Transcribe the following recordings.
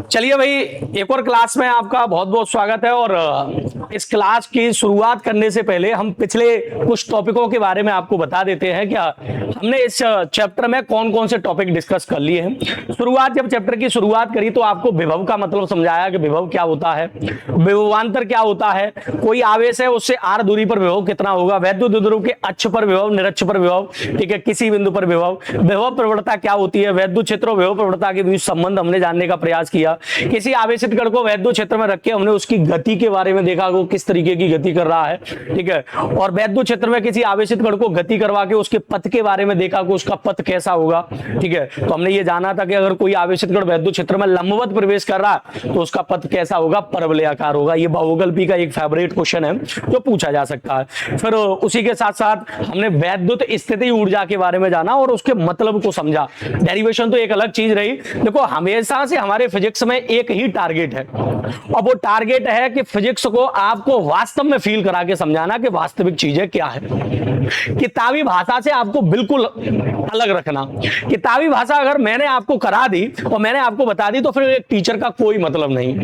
चलिए भाई, एक और क्लास में आपका बहुत बहुत स्वागत है। और इस क्लास की शुरुआत करने से पहले हम पिछले कुछ टॉपिकों के बारे में आपको बता देते हैं। क्या हमने इस चैप्टर में कौन कौन से टॉपिक डिस्कस कर लिए हैं। जब चैप्टर की शुरुआत करी तो आपको विभव का मतलब समझाया कि विभव क्या होता है, विभवांतर क्या होता है, कोई आवेश है उससे आर दूरी पर विभव कितना होगा, वैद्युत द्विध्रुव के अक्ष पर विभव, निरक्ष पर विभव, ठीक है, किसी बिंदु पर विभव, विभव प्रवणता क्या होती है, वैद्युत क्षेत्र और विभव प्रवणता के बीच संबंध हमने जानने का प्रयास किया। किसी आवेशित कण को वैद्युत क्षेत्र में रख के हमने उसकी गति के बारे में देखा, वो किस तरीके की गति कर रहा है, ठीक है। और वैद्युत क्षेत्र में किसी आवेशित कण को गति करवा के उसके पथ के बारे में देखा कि उसका पथ कैसा होगा, ठीक है। तो हमने ये जाना था कि अगर कोई आवेशित कण वैद्युत क्षेत्र में लंबवत प्रवेश कर रहा है तो उसका पथ कैसा होगा, परवलयाकार होगा। ये बहुगल्पी का एक फेवरेट क्वेश्चन है जो पूछा जा सकता है। फिर उसी के साथ साथ हमने वैद्युत स्थिति ऊर्जा के बारे में जाना और उसके मतलब को समझा। डेरिवेशन तो एक अलग चीज रही। देखो, हमेशा से हमारे फिजिक्स में एक ही टारगेट है, और वो टारगेट है कि फिजिक्स को आपको वास्तव में फील करा के समझाना कि वास्तविक चीजें क्या है। किताबी भाषा से आपको बिल्कुल अलग रखना। किताबी भाषा अगर मैंने आपको करा दी और मैंने आपको बता दी तो फिर एक टीचर का कोई मतलब नहीं।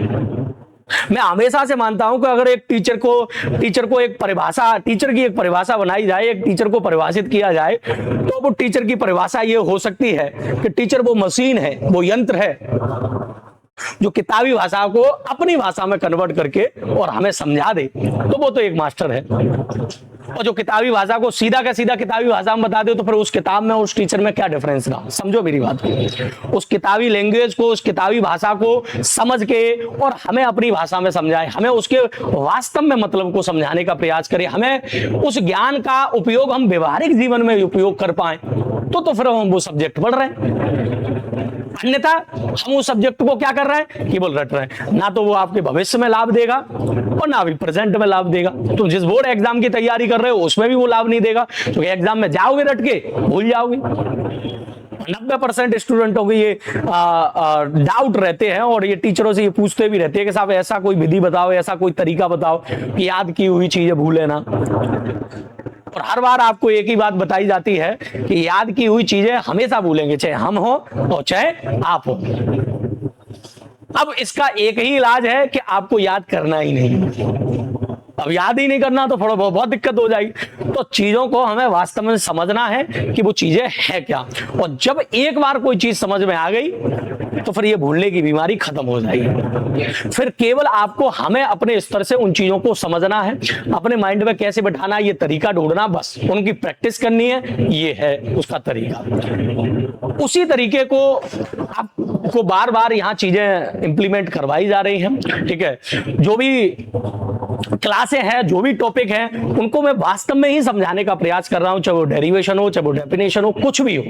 मैं हमेशा से मानता हूं कि अगर एक टीचर को एक परिभाषा, टीचर की एक परिभाषा बनाई जाए, एक टीचर को परिभाषित किया जाए, तो वो टीचर की परिभाषा ये हो सकती है कि टीचर वो मशीन है, वो यंत्र है जो किताबी भाषा को अपनी भाषा में कन्वर्ट करके और हमें समझा दे, तो वो तो एक मास्टर है। और जो किताबी भाषा को सीधा का सीधा किताबी भाषा में बता दे तो फिर उस किताब में उस टीचर में क्या डिफरेंस रहा। समझो मेरी बात को, उस किताबी लैंग्वेज को, उस किताबी भाषा को समझ के और हमें अपनी भाषा में समझाए, हमें उसके वास्तव में मतलब को समझाने का प्रयास करें, हमें उस ज्ञान का उपयोग हम व्यवहारिक जीवन में उपयोग कर पाए, तो फिर हम वो सब्जेक्ट पढ़ रहे हैं। अन्यथा हम उस सब्जेक्ट को क्या कर रहे हैं, केवल रट रहे हैं। ना तो वो आपके भविष्य में लाभ देगा और ना भी प्रेजेंट में लाभ देगा। तुम जिस बोर्ड एग्जाम की तैयारी कर रहे हो उसमें भी वो लाभ नहीं देगा, क्योंकि एग्जाम में जाओगे रट के भूल जाओगे। 90% स्टूडेंटों के ये डाउट रहते हैं और ये टीचरों से ये पूछते भी रहते हैं कि साहब ऐसा कोई विधि बताओ, ऐसा कोई तरीका बताओ कि याद की हुई चीजें भूले ना। और हर बार आपको एक ही बात बताई जाती है कि याद की हुई चीजें हमेशा भूलेंगे, चाहे हम हो और चाहे आप हो। अब इसका एक ही इलाज है कि आपको याद करना ही नहीं। अब याद ही नहीं करना तो थोड़ा बहुत दिक्कत हो जाएगी। तो चीजों को हमें वास्तव में समझना है कि वो चीजें है क्या, और जब एक बार कोई चीज समझ में आ गई तो फिर ये भूलने की बीमारी खत्म हो जाएगी। फिर केवल आपको हमें अपने स्तर से उन चीजों को समझना है, अपने माइंड में कैसे बैठाना, ये तरीका ढूंढना, बस उनकी प्रैक्टिस करनी है, ये है उसका तरीका। उसी तरीके को आपको बार बार यहाँ चीजें इंप्लीमेंट करवाई जा रही हैं, ठीक है। जो भी क्लासें हैं, जो भी टॉपिक हैं, उनको मैं वास्तव में ही समझाने का प्रयास कर रहा हूं, चाहे वो डेरिवेशन हो, चाहे वो डेफिनेशन हो, कुछ भी हो,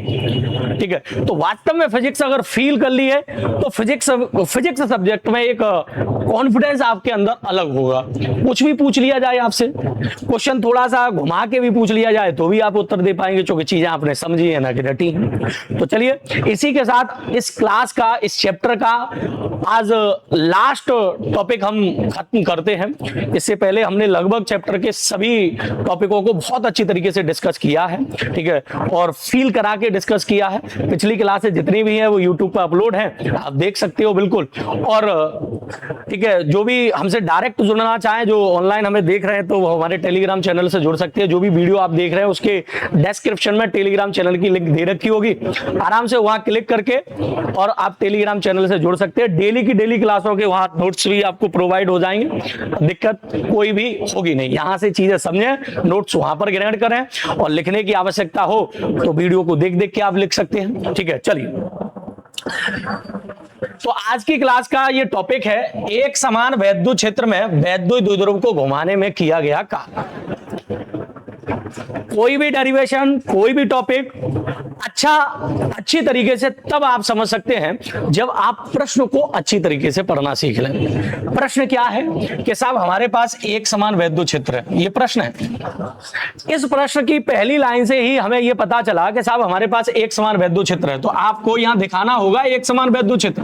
ठीक है। तो वास्तव में फिजिक्स अगर फील कर ली है तो फिजिक्स सब्जेक्ट में एक कॉन्फिडेंस आपके अंदर अलग होगा। कुछ भी पूछ लिया जाए आपसे, क्वेश्चन थोड़ा सा घुमा के भी पूछ लिया जाए तो भी आप उत्तर दे पाएंगे, क्योंकि चीजें आपने समझी है ना कि रटी है। तो चलिए, इसी के साथ इस क्लास का, इस चैप्टर का आज लास्ट टॉपिक हम खत्म करते हैं। इससे पहले हमने लगभग चैप्टर के सभी टॉपिकों को बहुत अच्छी तरीके से डिस्कस किया है, ठीक है, और फील करा के डिस्कस किया है। पिछली क्लासें जितनी भी हैं वो यूट्यूब पर अपलोड है, आप देख सकते हो बिल्कुल। और ठीक है, जो भी हमसे डायरेक्ट जुड़ना चाहें, जो ऑनलाइन हमें देख रहे हैं, तो वो हमारे टेलीग्राम चैनल से जुड़ सकते हैं। जो भी वीडियो आप देख रहे हैं उसके डिस्क्रिप्शन में टेलीग्राम चैनल की लिंक दे रखी होगी, आराम से वहां क्लिक करके और आप टेलीग्राम चैनल से जुड़ सकते हैं। डेली की डेली क्लासों के वहां नोट्स भी आपको प्रोवाइड हो जाएंगे, दिक्कत कोई भी होगी नहीं। यहां से चीजें समझें, नोट्स वहां पर ग्रहण करें, और लिखने की आवश्यकता हो तो वीडियो को देख देख के आप लिख सकते हैं, ठीक है। चलिए, तो आज की क्लास का ये टॉपिक है, एक समान वैद्युत क्षेत्र में वैद्युत द्विध्रुव को घुमाने में किया गया कार्य। कोई भी डेरिवेशन, कोई भी टॉपिक अच्छी तरीके से तब आप समझ सकते हैं जब आप प्रश्न को अच्छी तरीके से पढ़ना सीख लें। प्रश्न क्या है कि साहब हमारे पास एक समान वैद्युत क्षेत्र है, ये प्रश्न है। इस प्रश्न की पहली लाइन से ही हमें यह पता चला कि साहब हमारे पास एक समान वैद्युत क्षेत्र है, तो आपको यहां दिखाना होगा एक समान वैद्युत क्षेत्र।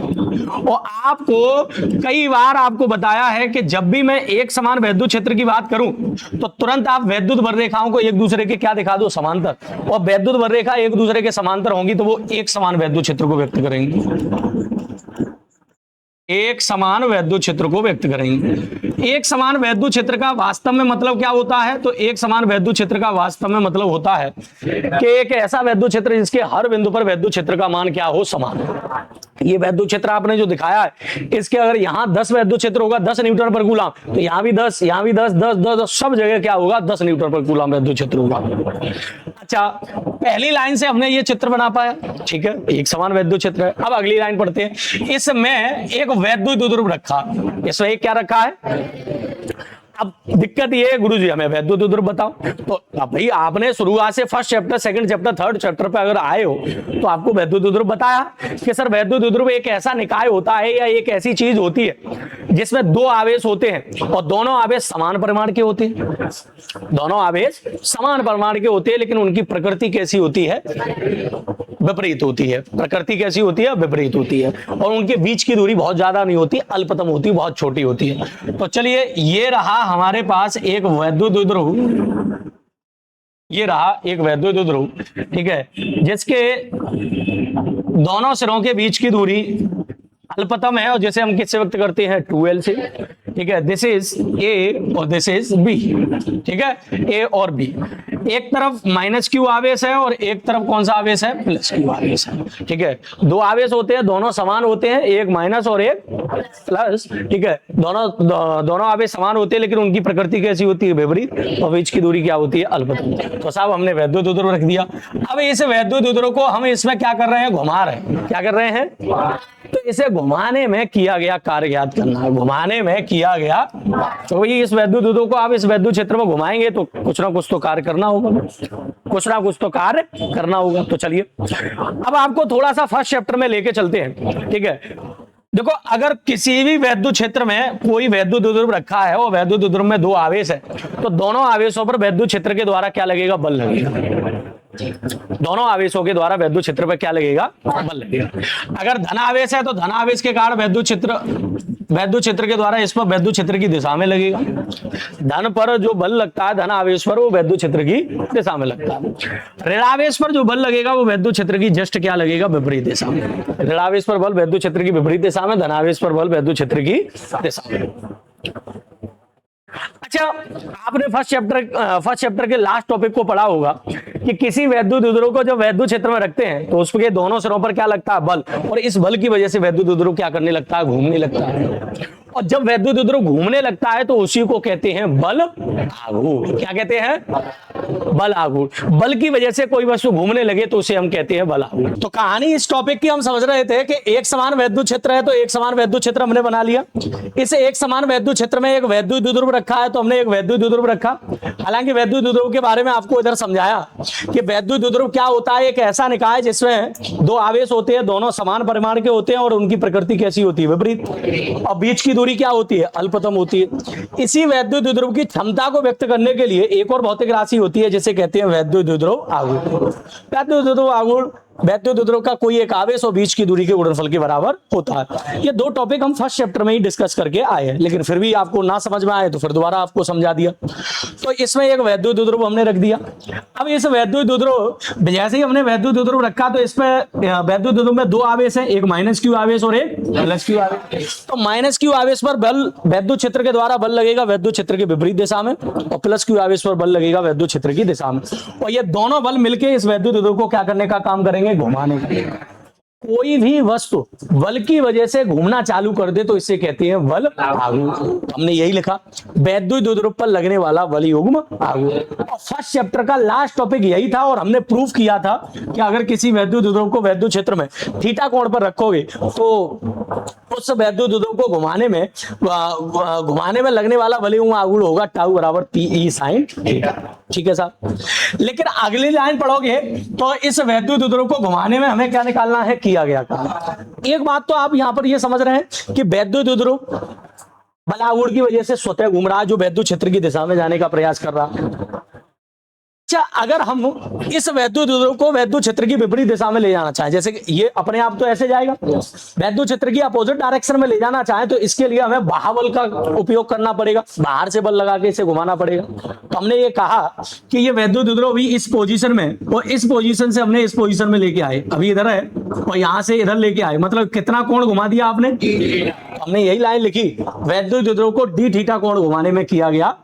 और आपको कई बार आपको बताया है कि जब भी मैं एक समान वैद्युत क्षेत्र की बात करूं तो तुरंत आप वैद्युत वक्ररेखाओं को एक दूसरे के क्या दिखा दो, समांतर। और वैद्युत वक्ररेखा एक दूसरे के समांतर होंगी तो वो एक समान वैद्युत क्षेत्र को व्यक्त करेंगी। एक समान वैद्युत क्षेत्र को व्यक्त करेंगे। एक समान वैद्युत क्षेत्र का वास्तव में मतलब क्या होता है? तो एक समान वैद्युत क्षेत्र का वास्तव में मतलब होता है कि एक ऐसा वैद्युत क्षेत्र जिसके हर बिंदु पर वैद्युत क्षेत्र का मान क्या हो? समान। ये वैद्युत क्षेत्र आपने जो दिखाया है, इसके अगर यहाँ 10 वैद्युत क्षेत्र होगा 10 न्यूटन पर कूलम, तो यहाँ भी 10, यहाँ भी 10, 10, 10, सब जगह क्या होगा? 10 न्यूटन पर कूलम वैद्युत क्षेत्र होगा। अच्छा, पहली लाइन से हमने ये चित्र बना पाया, ठीक है, एक समान वैद्युत क्षेत्र है। अब अगली लाइन पढ़ते हैं। इसमें एक वैद्युत द्विध्रुव रखा, इसमें एक क्या रखा है? अब दिक्कत ये है गुरुजी, हमें वैद्युत द्विध्रुव बताओ। तो अब भाई आपने शुरुआत से first chapter, second chapter, third chapter पे अगर आए हो तो आपको वैद्युत द्विध्रुव बताया कि सर वैद्युत द्विध्रुव एक ऐसा निकाय होता है या एक ऐसी चीज होती है जिसमें दो आवेश होते हैं और दोनों आवेश समान परिमाण के होते हैं। दोनों आवेश समान परिमाण के होते हैं, लेकिन उनकी प्रकृति कैसी होती है? विपरीत होती है। प्रकृति कैसी होती है? विपरीत होती है। और उनके बीच की दूरी बहुत ज्यादा नहीं होती, अल्पतम होती, बहुत छोटी होती है। तो चलिए, ये रहा हमारे पास एक वैद्युत द्विध्रुव, ये रहा एक वैद्युत द्विध्रुव, ठीक है, जिसके दोनों सिरों के बीच की दूरी अल्पतम है और जैसे हम किससे व्यक्त करते हैं? 2l से, ठीक है। दिस इज ए और दिस इज बी, ठीक है, ए और बी। एक तरफ माइनस क्यू आवेश है और एक तरफ कौन सा आवेश है? प्लस क्यू आवेश है, ठीक है। दो आवेश होते हैं, दोनों समान होते हैं, एक माइनस और एक प्लस, ठीक है। दोनों आवेश समान होते हैं, लेकिन उनकी प्रकृति कैसी होती है? विपरीत, और बीच की दूरी क्या होती है? अल्पतम। तो साहब हमने वैद्युत द्विध्रुव रख दिया। अब इस वैद्युत द्विध्रुव को हम इसमें क्या कर रहे हैं? घुमा रहे हैं। क्या कर रहे हैं? तो इसे घुमाने में किया गया कार्य ज्ञात करना है। घुमाने में किया गया, तो भाई इस वैद्युत द्विध्रुव को आप इस वैद्युत क्षेत्र में घुमाएंगे तो कुछ ना कुछ तो कार्य करना होगा, कुछ ना कुछ तो कार्य करना होगा। तो चलिए अब आपको थोड़ा सा फर्स्ट चैप्टर में लेके चलते हैं, ठीक है। देखो, अगर किसी भी वैद्युत क्षेत्र में कोई वैद्युत द्विध्रुव रखा है और वैद्युत द्विध्रुव में दो आवेश है, तो दोनों आवेशों पर वैद्युत क्षेत्र के द्वारा क्या लगेगा? बल लगेगा। दोनों आवेशों के द्वारा वैद्युत क्षेत्र पर क्या लगेगा? बल लगेगा। अगर धन आवेश है तो धन आवेश के कारण वैद्युत क्षेत्र के द्वारा इस पर वैद्युत क्षेत्र की दिशा में लगेगा। धन पर जो बल लगता है, धन आवेश पर, वो वैद्युत क्षेत्र की दिशा में लगता है। ऋण आवेश पर जो बल लगेगा वो वैद्युत क्षेत्र की जस्ट क्या लगेगा? विपरीत दिशा में। ऋण आवेश पर बल वैद्युत क्षेत्र की विपरीत दिशा में, धन आवेश पर बल वैद्युत क्षेत्र की दिशा में। अच्छा, आपने फर्स्ट चैप्टर के लास्ट टॉपिक को पढ़ा होगा कि किसी वैद्युत द्विध्रुव को जब वैद्युत क्षेत्र में रखते हैं तो उसके दोनों सिरों पर क्या लगता है? बल, और इस बल की वजह से वैद्युत द्विध्रुव क्या करने लगता है? घूमने लगता है। और जब वैद्युत द्विध्रुव घूमने लगता है तो उसी को कहते हैं बल आघूर्ण। क्या कहते हैं? बल आघूर्ण। बल की वजह से कोई वस्तु घूमने लगे तो उसे हम कहते हैं बल आघूर्ण। तो कहानी इस टॉपिक की हम समझ रहे थे कि एक समान वैद्युत क्षेत्र है, तो एक समान वैद्युत क्षेत्र हमने बना लिया। इस एक समान वैद्युत क्षेत्र में एक वैद्युत द्विध्रुव रखा है, तो हमने एक वैद्युत द्विध्रुव रखा। हालांकि वैद्युत द्विध्रुव के बारे में आपको इधर समझाया कि वैद्युत द्विध्रुव क्या होता है? एक ऐसा निकाय जिसमें दो आवेश होते हैं, दोनों समान परिमाण के होते हैं और उनकी प्रकृति कैसी होती है? विपरीत, और बीच की दूरी क्या होती है? अल्पतम होती है। इसी वैद्युत द्विध्रुव की क्षमता को व्यक्त करने के लिए एक और भौतिक राशि होती है जिसे कहते हैं वैद्युत द्विध्रुव आघूर्ण। वैद्युत द्विध्रुव आघूर्ण वैद्युत द्विध्रुव का कोई एक आवेश और बीच की दूरी के गुणनफल के बराबर होता है। ये दो टॉपिक हम फर्स्ट चैप्टर में ही डिस्कस करके आए हैं, लेकिन फिर भी आपको ना समझ में आए तो फिर दोबारा आपको समझा दिया। तो इसमें एक वैद्युत द्विध्रुव हमने रख दिया। अब इस वैद्युत द्विध्रुव, जैसे ही हमने वैद्युत द्विध्रुव रखा तो इसमें वैद्युत द्विध्रुव में दो आवेश है, एक माइनस क्यू आवेश और एक प्लस क्यू आवेश। तो माइनस क्यू आवेश पर बल वैद्युत क्षेत्र के द्वारा बल लगेगा वैद्युत क्षेत्र के विपरीत दिशा में, और प्लस क्यू आवेश पर बल लगेगा वैद्युत क्षेत्र की दिशा में। और ये दोनों बल मिलकर इस वैद्युत द्विध्रुव को क्या करने का काम करेंगे? घुमाने का। कोई भी वस्तु बल की वजह से घूमना चालू कर दे तो इसे कहते हैं बल आघूर्ण। हमने यही लिखा, वैद्युत द्विध्रुव पर लगने वाला बल युग्म आघूर्ण। और फर्स्ट चैप्टर का लास्ट टॉपिक यही था और हमने प्रूफ किया था कि अगर किसी वैद्युत द्विध्रुव को वैद्युत क्षेत्र में थीटा कोण पर रखोगे तो उस वैद्युत द्विध्रुव को घुमाने में लगने वाला बल युग्म आघूर्ण होगा टाउ बराबर पीई साइन थीटा। ठीक है साहब, लेकिन अगली लाइन पढ़ोगे तो इस वैद्युत द्विध्रुव को घुमाने में हमें क्या निकालना है? किया गया काम। एक बात तो आप यहां पर ये समझ रहे हैं कि वैद्युत द्विध्रुव बल आघूर्ण की वजह से स्वतः घूम रहा है, जो वैद्युत क्षेत्र की दिशा में जाने का प्रयास कर रहा है। अच्छा, अगर हम इस वैद्युत द्विध्रुव को वैद्युत क्षेत्र की विपरीत दिशा में ले जाना चाहें, जैसे कि ये अपने आप तो ऐसे जाएगा, वैद्युत क्षेत्र की अपोजिट डायरेक्शन में ले जाना चाहें तो इसके लिए हमें बाह्य का उपयोग करना पड़ेगा, बाहर से बल लगा के इसे घुमाना पड़ेगा। तो हमने ये कहा कि ये वैद्युत द्विध्रुव भी इस पोजीशन में और इस पोजीशन से हमने इस पोजीशन में लेके आए, अभी इधर है और यहां से इधर लेके आए, मतलब कितना कोण घुमा दिया आपने? हमने यही लाइन लिखी, वैद्युत द्विध्रुव को डी थीटा कोण घुमाने में किया गया।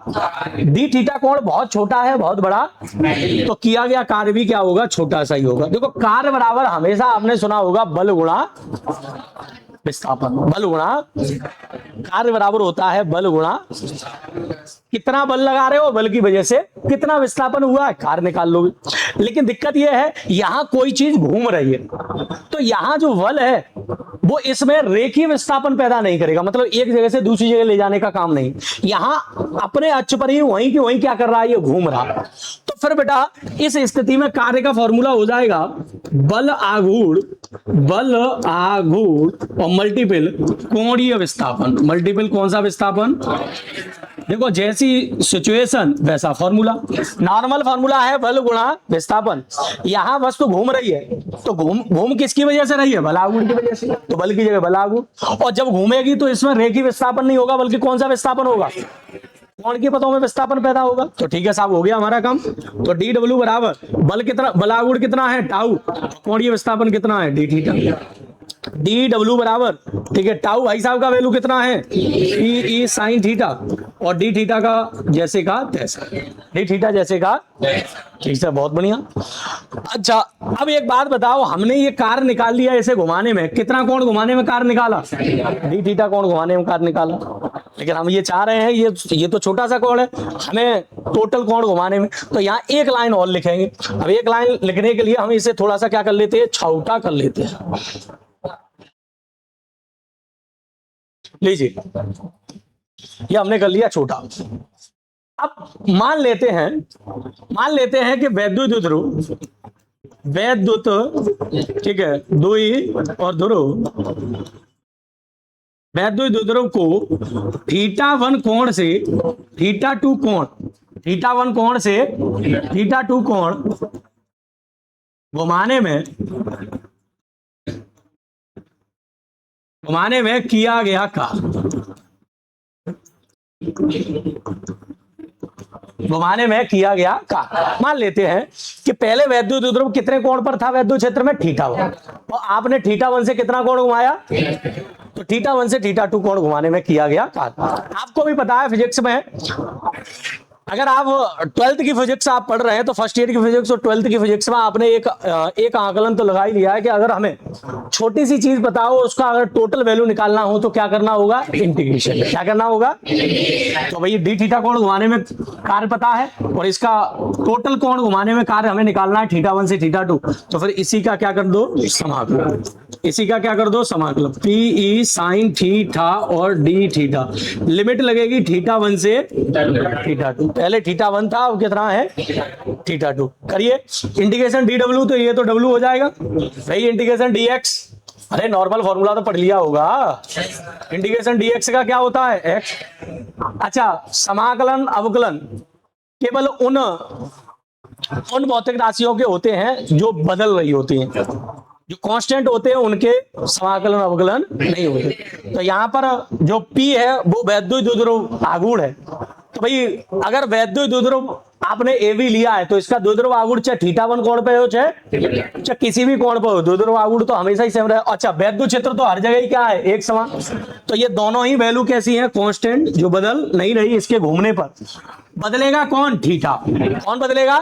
डी थीटा कोण बहुत छोटा है, बहुत बड़ा, तो किया गया कार्य भी क्या होगा, छोटा सा ही होगा। देखो कार्य बराबर हमेशा आपने सुना होगा बल गुणा विस्थापन, बल गुणा कार्य बराबर होता है बल गुणा कितना बल लगा रहे हो, बल की वजह से कितना विस्थापन हुआ है, कार्य निकाल लोगे। लेकिन दिक्कत यह है यहां कोई चीज घूम रही है, तो यहां जो बल है वो इसमें रेखीय विस्थापन पैदा नहीं करेगा, मतलब एक जगह से दूसरी जगह ले जाने का काम नहीं। यहां अपने अक्ष पर ही वहीं की वहीं क्या कर रहा है, ये घूम रहा। तो फिर बेटा इस स्थिति में कार्य का फॉर्मूला हो जाएगा बल आघूर्ण और मल्टीपल कोणीय विस्थापन। मल्टीपल कौन सा विस्थापन, देखो जैसी सिचुएशन वैसा फॉर्मूला। नॉर्मल फॉर्मूला है बल गुणा विस्थापन, यहां वस्तु घूम रही है, तो घूम किसकी वजह से रही है, बल आघूर्ण की वजह से, तो बल की जगह बल आघूर्ण। और जब घूमेगी तो इसमें रेखीय विस्थापन नहीं होगा, बल्कि कौन सा विस्थापन होगा, कोण की पथों में विस्थापन पैदा होगा। तो ठीक है साहब, हो गया हमारा काम। तो डी डब्ल्यू बराबर बल कितना, बल आघूर्ण कितना है टाउ, कोणीय विस्थापन कितना है डी थीटा। डी डब्ल्यू बराबर, ठीक है, टाउ भाई साहब का वैल्यू कितना है पी ई साइन थीटा, और डी थीटा का जैसे का तैसा, डी थीटा जैसे का, ठीक है, बहुत बढ़िया। अच्छा अब एक बात बताओ, हमने ये कार्य निकाल लिया इसे घुमाने में, कितना कोण घुमाने में कार्य निकाला, डी थीटा कोण घुमाने में कार्य निकाला। लेकिन हम ये चाह रहे हैं ये तो छोटा सा कोण है, हमें टोटल कोण घुमाने में, तो यहाँ एक लाइन और लिखेंगे। अब एक लाइन लिखने के लिए हम इसे थोड़ा सा क्या कर लेते हैं, छोटा कर लेते हैं। लीजिए ये हमने कर लिया छोटा। अब मान लेते हैं कि वैद्युत द्विध्रुव, ठीक है, द्वि और ध्रुव, वैद्युत द्विध्रुव को थीटा 1 कोण से थीटा 2 कोण, थीटा 1 कोण से थीटा 2 कोण घुमाने में किया गया कार्य, घुमाने में किया गया कार्य। मान लेते हैं कि पहले वैद्युत द्विध्रुव कितने कोण पर था, वैद्युत क्षेत्र में थीटा 1, और आपने थीटा 1 से कितना कोण घुमाया, तो थीटा 1 से थीटा 2 कोण घुमाने में किया गया कार्य। आपको भी पता है फिजिक्स में, अगर आप 12th की फिजिक्स आप पढ़ रहे हैं तो फर्स्ट ईयर की फिजिक्स और 12th की फिजिक्स में आपने एक आकलन तो लगा ही लिया है कि अगर हमें छोटी सी चीज बताओ उसका अगर टोटल वैल्यू निकालना हो तो क्या करना होगा, इंटीग्रेशन। क्या करना होगा, तो भाई डी थीटा कोण घुमाने में कार्य पता है और इसका टोटल कोण घुमाने में कार्य हमें निकालना है थीटा 1 से थीटा 2, तो फिर इसी का क्या कर दो, समाकलन। इसी का क्या कर दो, समाकलन। पी ई साइन थीटा और डी थीटा, लिमिट लगेगी थीटा 1 से थीटा 2, पहले थीटा 1 था, अब कितना है थीटा 2। करिए इंटीग्रेशन डी डब्ल्यू, तो ये तो डब्ल्यू हो जाएगा भाई, इंटीग्रेशन डी एक्स, अरे नॉर्मल फॉर्मूला तो पढ़ लिया होगा, इंटीग्रेशन डी एक्स का क्या होता है एक्स। अच्छा समाकलन अवकलन केवल उन भौतिक राशियों के होते हैं जो बदल रही होती हैं, जो कांस्टेंट होते हैं उनके समाकलन अवकलन नहीं होते। तो यहाँ पर जो P है वो वैद्युत द्विध्रुव आघूर्ण है, तो भाई अगर वैद्युत द्विध्रुव आपने ए बी लिया है तो इसका द्विध्रुव आघूर्ण चाहे थीटा 1 कोण पे हो चाहे किसी भी कोण पे हो, द्विध्रुव आघूर्ण तो हमेशा ही सेम रहे। अच्छा वैद्युत क्षेत्र तो हर जगह ही क्या है, एक समान, तो ये दोनों ही वैल्यू कैसी है, कांस्टेंट, जो बदल नहीं रही, इसके घूमने पर बदलेगा कौन, थीटा। कौन बदलेगा,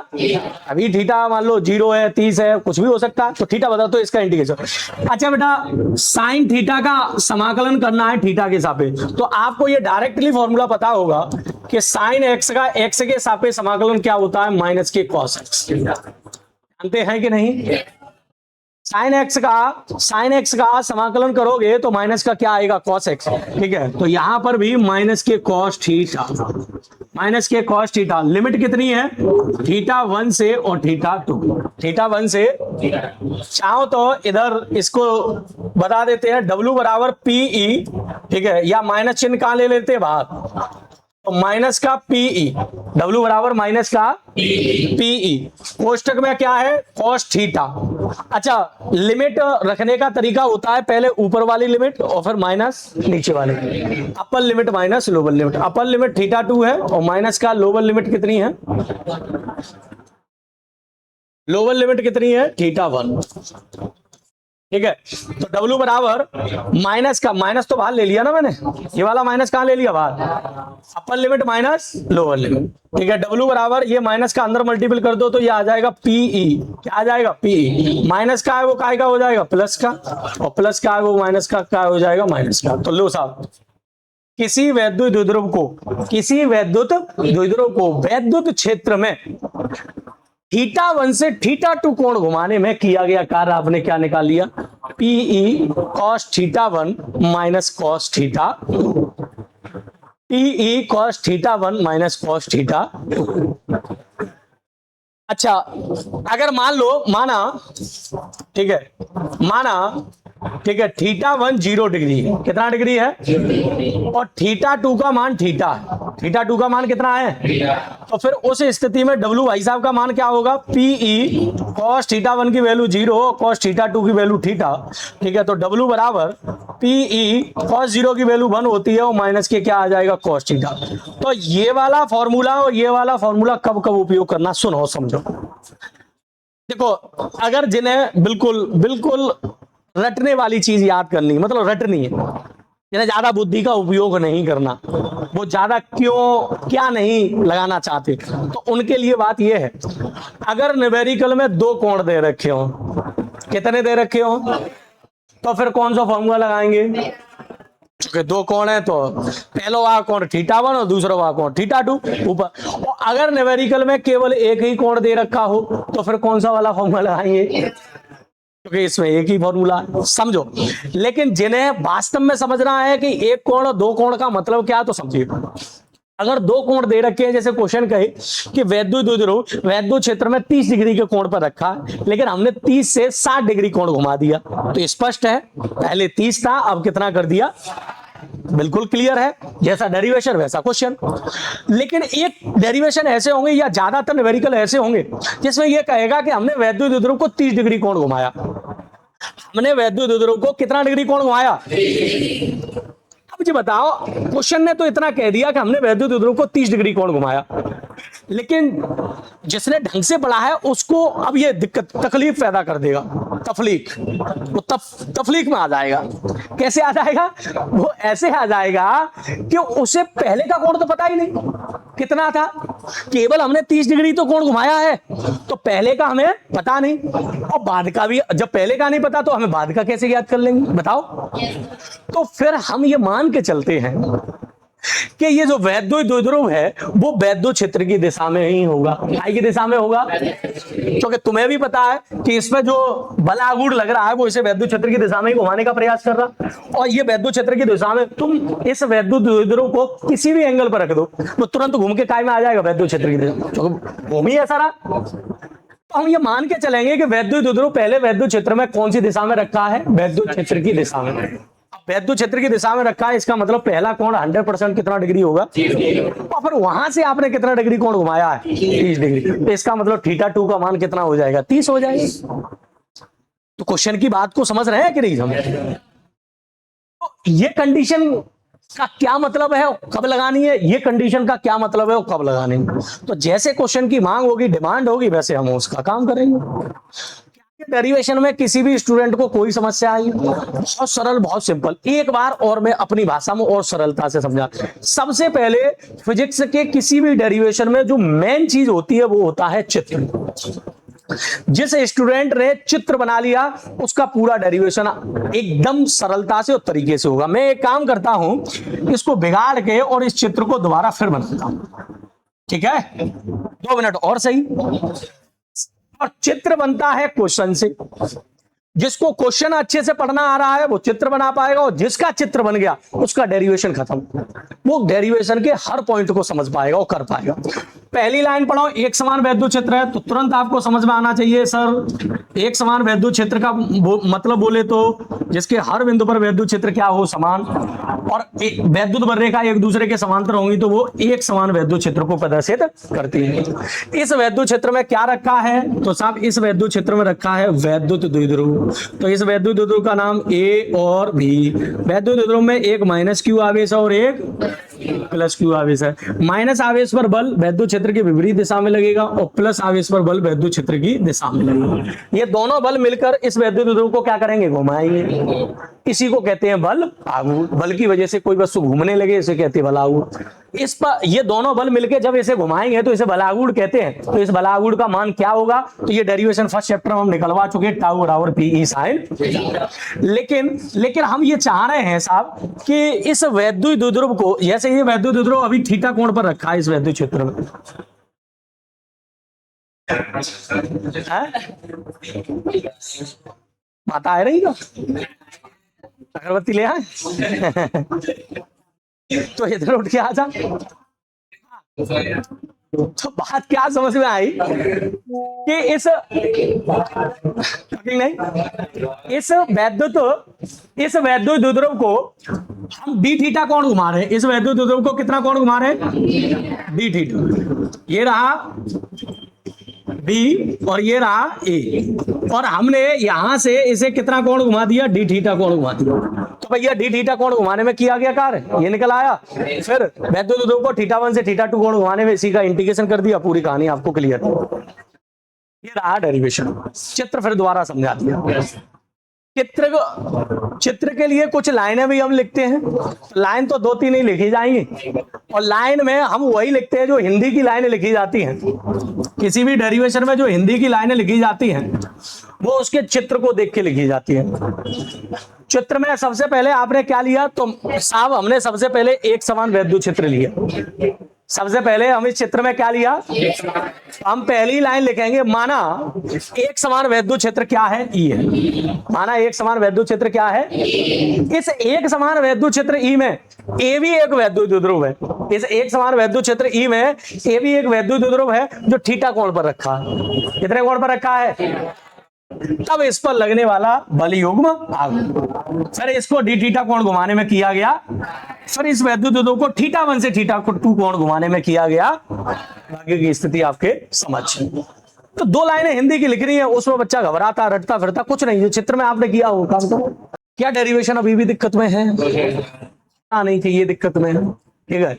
अभी थीटा मान लो 0 है, 30 है, कुछ भी हो सकता है, तो थीटा बदला तो इसका इंटीग्रेशन। अच्छा बेटा साइन थीटा का समाकलन करना है थीटा के सापेक्ष, तो आपको ये डायरेक्टली फॉर्मूला पता होगा कि साइन एक्स का एक्स के सापेक्ष समाकलन क्या होता है, माइनस के कॉस एक्स। जानते हैं कि नहीं, साइन एक्स का समाकलन करोगे तो माइनस का क्या आएगा, कॉस एक्स, ठीक है। तो यहां पर भी माइनस के कॉस थीटा, माइनस के कॉस थीटा, लिमिट कितनी है थीटा 1 से और थीटा 2, थीटा 1 से, चाहो तो इधर इसको बता देते हैं W बराबर PE, ठीक है, या माइनस चिन्ह कहां ले लेते हैं बाहर, तो माइनस का PE, W बराबर माइनस का PE, कोष्टक में क्या है cos थीटा। अच्छा लिमिट रखने का तरीका होता है पहले ऊपर वाली लिमिट और फिर माइनस नीचे वाली, upper limit minus lower limit. Upper limit theta 2 है और माइनस का लोअर लिमिट कितनी है, लोअर लिमिट कितनी है थीटा 1। ठीक है। तो W बराबर माइनस का, माइनस तो बाहर ले लिया ना मैंने, ये वाला माइनस कहां ले लिया, बाहर, upper limit minus lower limit. ठीक है, W बराबर ये माइनस का अंदर मल्टीपल कर दो तो ये आ जाएगा PE। क्या आ जाएगा, PE। माइनस का है वो काय का हो जाएगा, प्लस का, और प्लस का है वो माइनस का क्या हो जाएगा, माइनस का। तो लो साहब, किसी वैद्युत द्विध्रुव को, किसी वैद्युत द्विध्रुव को वैद्युत क्षेत्र में θ1 से θ2 कोण घुमाने में किया गया कार्य आपने क्या निकाल लिया, PE cos θ1 minus cos θ2, PE cos θ1 minus cos θ2। अच्छा, अगर मान लो, माना, ठीक है, माना, ठीक है, θ1 0 डिग्री है, कितना डिग्री है, और θ2 का मान थीटा है, θ2 का मान कितना है, तो फिर उस स्थिति में W भाई साहब का मान क्या होगा, PE cos θ1 की वैल्यू 0, cos θ2 की वैल्यू थीटा। ठीक है, तो W बराबर PE cos 0 की वैल्यू 1 होती है और माइनस के क्या आ जाएगा, cos थीटा। तो ये वाला फॉर्मूला और ये वाला फॉर्मूला कब कब उपयोग करना, सुनो समझो। देखो, अगर जिन्हें बिल्कुल बिल्कुल रटने वाली चीज याद करनी, मतलब रटनी है, जिन्हें ज्यादा बुद्धि का उपयोग नहीं करना, वो ज्यादा क्यों क्या नहीं लगाना चाहते, तो उनके लिए बात यह है, अगर न्यूमेरिकल में दो कोण दे रखे हो, कितने दे रखे हो, तो फिर कौन सा फॉर्मूला लगाएंगे, क्योंकि दो कोण है तो पहला वाला कोण θ1 और दूसरा वाला कोण θ2 ऊपर, और अगर न्यूमेरिकल में केवल एक ही कोण दे रखा हो तो फिर कौन सा वाला फॉर्मूला लगाएंगे, क्योंकि इसमें एक ही फॉर्मूला, समझो। लेकिन जिन्हें वास्तव में समझना है कि एक कोण और दो कोण का मतलब क्या, तो समझिए, अगर दो कोण दे रखे हैं, जैसे क्वेश्चन कहे कि वैद्युत द्विध्रुव वैद्युत क्षेत्र में 30 डिग्री के कोण पर रखा है, लेकिन हमने 30 से 60 डिग्री कोण घुमा दिया, तो स्पष्ट है पहले 30 था, अब कितना कर दिया, बिल्कुल क्लियर है, जैसा डेरिवेशन वैसा क्वेश्चन। लेकिन एक डेरिवेशन ऐसे होंगे या ज्यादातर न्यूमेरिकल ऐसे होंगे जिसमें यह कहेगा कि हमने वैद्युत द्विध्रुव को 30 डिग्री कोण घुमाया, हमने वैद्युत द्विध्रुव को कितना डिग्री कोण घुमाया। अब जी बताओ, क्वेश्चन ने तो इतना कह दिया कि हमने वैद्युत द्विध्रुव को 30 डिग्री कोण घुमाया, लेकिन जिसने ढंग से पढ़ा है उसको अब ये दिक्कत तकलीफ पैदा कर देगा, तफलीक, वो तफलीक में आ जाएगा। कैसे आ जाएगा, वो ऐसे आ जाएगा कि उसे पहले का कोण तो पता ही नहीं कितना था, केवल हमने 30 डिग्री तो कोण घुमाया है, तो पहले का हमें पता नहीं, और बाद का भी, जब पहले का नहीं पता तो हमें बाद का कैसे याद कर लेंगे, बताओ। तो फिर हम ये मान के चलते हैं कि ये जो वैद्युत द्विध्रुव है वो वैद्युत क्षेत्र की दिशा में ही होगा, काय की दिशा में होगा, क्योंकि तुम्हें भी पता है कि इसमें जो बल आघूर्ण लग रहा है वो इसे वैद्युत क्षेत्र की दिशा में ही घुमाने का प्रयास कर रहा, और ये वैद्युत क्षेत्र की दिशा में, तुम इस वैद्युत द्विध्रुव को किसी भी एंगल पर रख दो तो तुरंत घूम के काय में आ जाएगा, वैद्युत क्षेत्र की दिशा, क्योंकि भूमि ऐसा रहा। तो हम ये मान के चलेंगे कि वैद्युत द्विध्रुव पहले वैद्युत क्षेत्र में कौन सी दिशा में रखा है, वैद्युत क्षेत्र की दिशा में। वैद्युत क्षेत्र की दिशा में रखा है, इसका मतलब पहला कोण 100% कितना डिग्री होगा, और फिर वहां से आपने कितना डिग्री कोण घुमाया है, 30 डिग्री, तो इसका मतलब θ2 का मान कितना हो जाएगा, 30 हो जाएगा। तो क्वेश्चन की बात को समझ रहे हैं कि नहीं समझ, तो ये कंडीशन का क्या मतलब है, कब लगानी है, ये कंडीशन का क्या मतलब है, कब लगानी है। तो जैसे क्वेश्चन की मांग होगी, डिमांड होगी, वैसे हम उसका काम करेंगे। डेरिवेशन में किसी भी स्टूडेंट को कोई समस्या आई, बहुत सरल, बहुत सिंपल, एक बार और मैं अपनी भाषा में और सरलता से समझा। सबसे पहले फिजिक्स के किसी भी डेरिवेशन में जो मेन चीज होती है वो होता है चित्र। जिस स्टूडेंट ने चित्र बना लिया उसका पूरा डेरिवेशन एकदम सरलता से और तरीके से होगा। मैं एक काम करता हूं, इसको बिगाड़ के और इस चित्र को दोबारा फिर बनाता हूं, ठीक है, 2 मिनट और सही। और चित्र बनता है क्वेश्चन से, जिसको क्वेश्चन अच्छे से पढ़ना आ रहा है वो चित्र बना पाएगा, और जिसका चित्र बन गया उसका डेरिवेशन खत्म, वो डेरिवेशन के हर पॉइंट को समझ पाएगा और कर पाएगा। पहली लाइन पढ़ो, एक समान वैद्युत क्षेत्र है, तो तुरंत आपको समझ में आना चाहिए सर एक समान वैद्युत क्षेत्र का मतलब बोले तो जिसके हर बिंदु पर वैद्युत क्षेत्र क्या हो, समान, और वैद्युत बर्रेखा एक दूसरे के समांतर होंगी तो वो एक समान वैद्युत क्षेत्र को प्रदर्शित करती है। इस वैद्युत क्षेत्र में क्या रखा है, तो साहब इस वैद्युत क्षेत्र में रखा है वैद्युत द्विध्रुव। तो इस वैद्युत द्विध्रुव का नाम ए और बी। वैद्युत द्विध्रुव में एक -q आवेश है और एक +q आवेश है। माइनस आवेश पर बल वैद्युत क्षेत्र की विपरीत दिशा में लगेगा और प्लस आवेश पर बल वैद्युत क्षेत्र की दिशा में लगेगा। ये दोनों बल मिलकर इस वैद्युत ध्रुव को क्या करेंगे, घुमाएंगे। इसी को कहते हैं बल आघूर्ण। बल की वजह से कोई वस्तु घूमने लगे इसे कहते हैं बल आघूर्ण। इस पर ये दोनों बल मिलकर जब इसे घुमाएंगे तो इसे बलागुण कहते हैं। तो इस बलागुण का मान क्या होगा, तो ये डेरिवेशन फर्स्ट चैप्टर में हम निकलवा चुके, टाउ बराबर पी साइन। लेकिन हम ये चाह रहे हैं साहब कि इस वैद्युत द्विध्रुव को, जैसे ये वैद्युत द्विध्रुव अभी थीटा कोण पर रखा है इस वैद्युत क्षेत्र में, बात आ रही ना, अगरबत्ती ले आए तो इधर उठ के आ जा। तो बात क्या समझ में आई कि इस वैद्युत द्विध्रुव को हम डी थीटा कोण घुमा रहे हैं। इस वैद्युत द्विध्रुव को कितना कोण घुमा रहे हैं, डी थीटा। ये रहा बी और ये रहा ए, और हमने यहां से इसे कितना कोण घुमा दिया, डी थीटा कोण घुमा दिया। तो भैया डी थीटा कोण घुमाने में किया गया कार्य ये निकल आया। फिर वैद्युत द्विध्रुव को थीटा 1 से थीटा 2 कोण घुमाने में इसी का इंटीग्रेशन कर दिया, पूरी कहानी आपको क्लियर है। ये रहा डेरिवेशन। चित्र फिर दोबारा समझा दिया। चित्र के लिए कुछ लाइनें भी हम लिखते हैं। लाइन तो 2-3 ही लिखी जाएंगी, और लाइन में हम वही लिखते हैं जो हिंदी की लाइनें लिखी जाती हैं। किसी भी डेरिवेशन में जो हिंदी की लाइनें लिखी जाती हैं वो उसके चित्र को देख के लिखी जाती है। चित्र में सबसे पहले आपने क्या लिया, तो साहब हमने सबसे पहले एक समान वैद्युत क्षेत्र लिया। सबसे पहले हम इस चित्र में क्या लिया, हम पहली लाइन लिखेंगे, माना एक समान वैद्युत क्षेत्र क्या है, ई है। माना एक समान वैद्युत क्षेत्र क्या है, इस एक समान वैद्युत क्षेत्र ई में ए भी एक वैद्युत द्विध्रुव है। इस एक समान वैद्युत क्षेत्र ई में ए भी एक वैद्युत द्विध्रुव है जो थीटा कोण पर रखा है। कितने कोण पर रखा है, तब इस पर लगने वाला बल युग्म आघूर्ण। फिर इसको डी थीटा कोण घुमाने में किया गया। फिर इस वैद्युत द्विध्रुव को थीटा 1 से थीटा 2 कोण घुमाने में किया गया। आगे की स्थिति आपके समझ। तो 2 लाइनें हिंदी की लिख रही है, उसमें बच्चा घबराता रटता फिरता कुछ नहीं, जो चित्र में आपने किया वो काम करो। क्या डेरिवेशन अभी भी दिक्कत में है, नहीं थी ये दिक्कत में है, ठीक है।